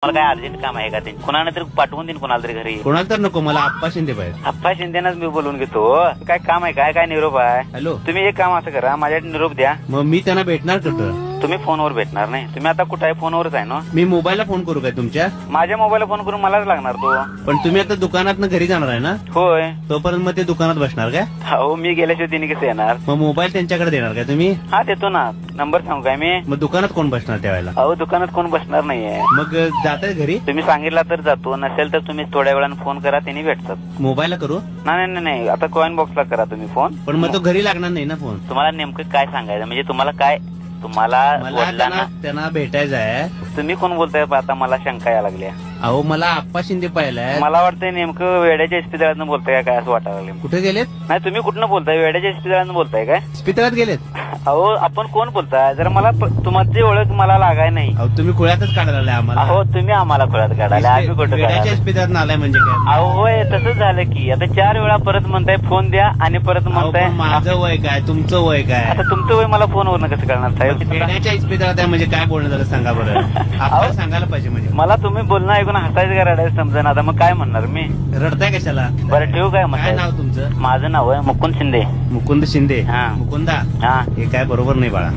मला काय अर्जंट काम आहे का ते कोणाला तरी पाठवून देईन कोणाला तरी घरी. कोणाला तर नको, मला आप्पा शिंदे पाहिजे. आप्पा शिंदेनाच मी बोलून घेतो. काय काम आहे काय निरोप आहे. हॅलो, तुम्ही एक काम असं करा, माझ्याकडे निरोप द्या. मग मी त्यांना भेटणार कुठं? तुम्ही फोनवर भेटणार नाही. तुम्ही आता कुठे आहे? फोनवरच आहे ना. मी मोबाईलला फोन करू काय तुमच्या? माझ्या मोबाईलला फोन करून मलाच लागणार तो. पण तुम्ही आता दुकानात घरी जाणार आहे ना? होय. तोपर्यंत मग ते दुकानात बसणार काय? हो, मी गेल्याशिवाय तिने कसं येणार. मग मोबाईल त्यांच्याकडे देणार काय तुम्ही? हा देतो ना. नंबर सांगू काय मी? मग दुकानात कोण बसणार त्यावेळेला? अहो दुकानात कोण बसणार नाहीये. मग जाताय घरी? तुम्ही सांगितला तर जातो, नसेल तर तुम्ही थोड्या वेळाने फोन करा, त्यांनी भेटतात. मोबाईलला करू? नाही आता कॉइन बॉक्सला करा तुम्ही फोन. पण मग तो घरी लागणार नाही ना फोन? तुम्हाला नेमकं काय सांगायचं म्हणजे तुम्हाला काय तुम्हाला मला वडिलांना त्यांना भेटायचं आहे. तुम्ही कोण बोलताय आता मला शंका या लागल्या. अहो मला आप्पा शिंदे पाहिलाय. मला वाटतंय नेमकं वेड्याच्या इस्पितळातनं बोलताय काय असं वाटायला लागलं. कुठे गेलेत? नाही तुम्ही कुठनं बोलताय? वेड्याच्या इस्पितळातनं बोलताय काय? इस्पितळात गेलेत? अहो आपण कोण बोलताय? जरा मला तुमची ओळख मला लागाय नाही. अहो तुम्ही खुळ्यातच काढायला आम्हाला. अहो तुम्ही आम्हाला खुळ्यात काढायला, आम्ही कुठं वेड्याच्या काढायला? इस्पितळात आलाय म्हणजे काय? अहो होय तसंच झालं की आता 4 वेळा परत म्हणताय फोन द्या आणि परत अहो, म्हणताय. पण माझं वय काय, तुमचं वय काय? आता तुमचं वय मला फोनवरनं कसं कळणार साहेब? वेड्याच्या इस्पितळात आहे म्हणजे काय बोलणं झालं सांगा बरं. आपल्याला सांगायला पाहिजे म्हणजे. मला तुम्ही बोलणं ऐकून हसायचं का रडायचं समजा. आता मग काय म्हणणार मी? रडताय कशाला? बरं ठेवू काय काय मग? नाव तुमचं? माझं नाव आहे मुकुंद शिंदे. मुकुंद शिंदे. हा. मुकुंदा, हा हे काय बरोबर नाही बाळा.